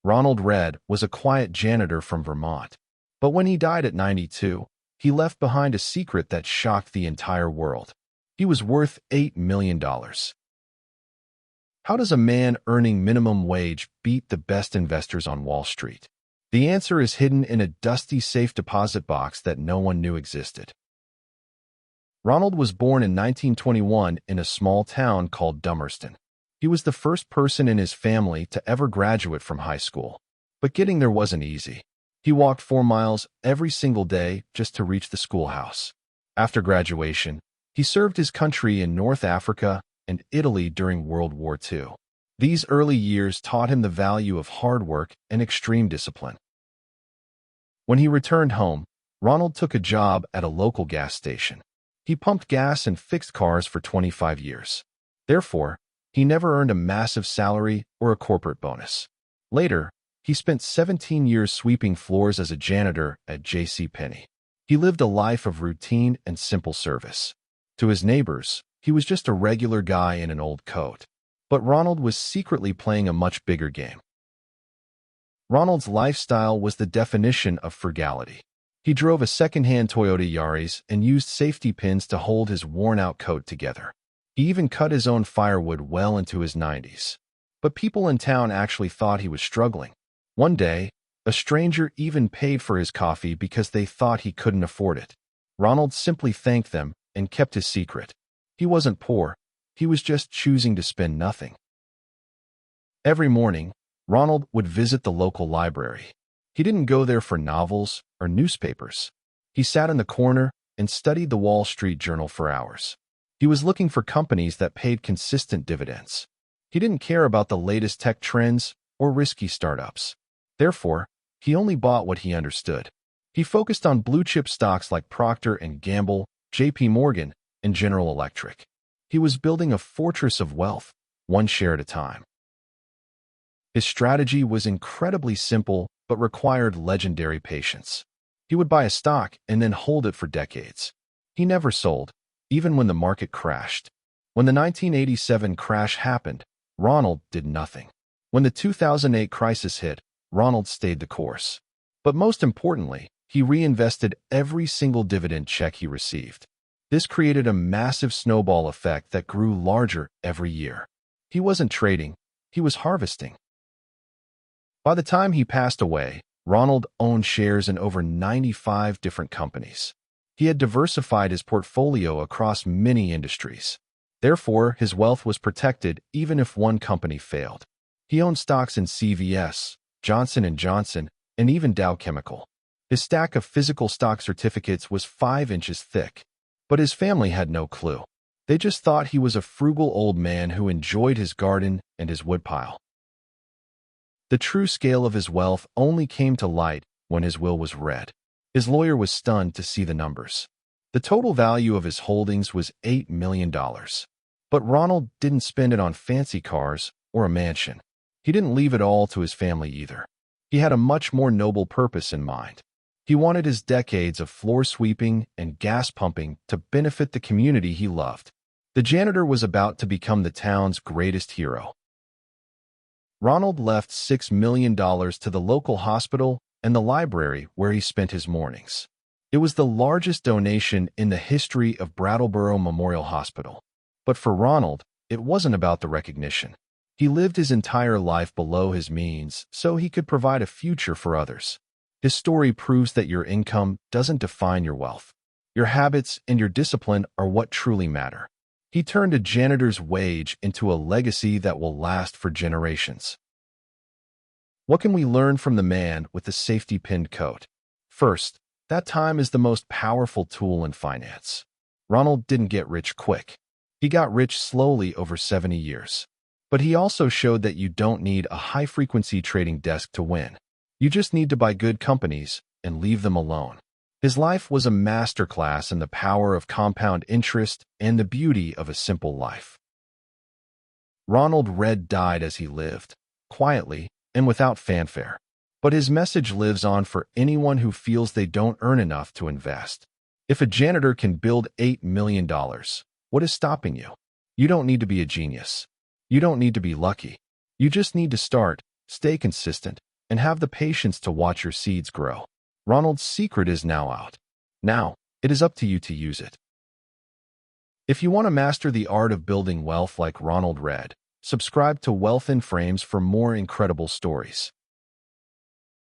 Ronald Read was a quiet janitor from Vermont. But when he died at 92, he left behind a secret that shocked the entire world. He was worth $8 million. How does a man earning minimum wage beat the best investors on Wall Street? The answer is hidden in a dusty safe deposit box that no one knew existed. Ronald was born in 1921 in a small town called Dummerston. He was the first person in his family to ever graduate from high school. But getting there wasn't easy. He walked 4 miles every single day just to reach the schoolhouse. After graduation, he served his country in North Africa and Italy during World War II. These early years taught him the value of hard work and extreme discipline. When he returned home, Ronald took a job at a local gas station. He pumped gas and fixed cars for 25 years. Therefore, he never earned a massive salary or a corporate bonus. Later, he spent 17 years sweeping floors as a janitor at JCPenney. He lived a life of routine and simple service. To his neighbors, he was just a regular guy in an old coat. But Ronald was secretly playing a much bigger game. Ronald's lifestyle was the definition of frugality. He drove a second-hand Toyota Yaris and used safety pins to hold his worn-out coat together. He even cut his own firewood well into his 90s. But people in town actually thought he was struggling. One day, a stranger even paid for his coffee because they thought he couldn't afford it. Ronald simply thanked them and kept his secret. He wasn't poor. He was just choosing to spend nothing. Every morning, Ronald would visit the local library. He didn't go there for novels or newspapers. He sat in the corner and studied the Wall Street Journal for hours. He was looking for companies that paid consistent dividends. He didn't care about the latest tech trends or risky startups. Therefore, he only bought what he understood. He focused on blue-chip stocks like Procter & Gamble, JP Morgan, and General Electric. He was building a fortress of wealth, one share at a time. His strategy was incredibly simple but required legendary patience. He would buy a stock and then hold it for decades. He never sold, even when the market crashed. When the 1987 crash happened, Ronald did nothing. When the 2008 crisis hit, Ronald stayed the course. But most importantly, he reinvested every single dividend check he received. This created a massive snowball effect that grew larger every year. He wasn't trading, he was harvesting. By the time he passed away, Ronald owned shares in over 95 different companies. He had diversified his portfolio across many industries. Therefore, his wealth was protected even if one company failed. He owned stocks in CVS, Johnson & Johnson, and even Dow Chemical. His stack of physical stock certificates was 5 inches thick. But his family had no clue. They just thought he was a frugal old man who enjoyed his garden and his woodpile. The true scale of his wealth only came to light when his will was read. His lawyer was stunned to see the numbers. The total value of his holdings was $8 million. But Ronald didn't spend it on fancy cars or a mansion. He didn't leave it all to his family either. He had a much more noble purpose in mind. He wanted his decades of floor sweeping and gas pumping to benefit the community he loved. The janitor was about to become the town's greatest hero. Ronald left $6 million to the local hospital and the library where he spent his mornings. It was the largest donation in the history of Brattleboro Memorial Hospital. But for Ronald, it wasn't about the recognition. He lived his entire life below his means so he could provide a future for others. His story proves that your income doesn't define your wealth. Your habits and your discipline are what truly matter. He turned a janitor's wage into a legacy that will last for generations. What can we learn from the man with the safety-pinned coat? First, that time is the most powerful tool in finance. Ronald didn't get rich quick. He got rich slowly over 70 years. But he also showed that you don't need a high-frequency trading desk to win. You just need to buy good companies and leave them alone. His life was a masterclass in the power of compound interest and the beauty of a simple life. Ronald Read died as he lived, quietly and without fanfare. But his message lives on for anyone who feels they don't earn enough to invest. If a janitor can build $8 million, what is stopping you? You don't need to be a genius. You don't need to be lucky. You just need to start, stay consistent, and have the patience to watch your seeds grow. Ronald's secret is now out. Now, it is up to you to use it. If you want to master the art of building wealth like Ronald Read, subscribe to WealthInFrames for more incredible stories.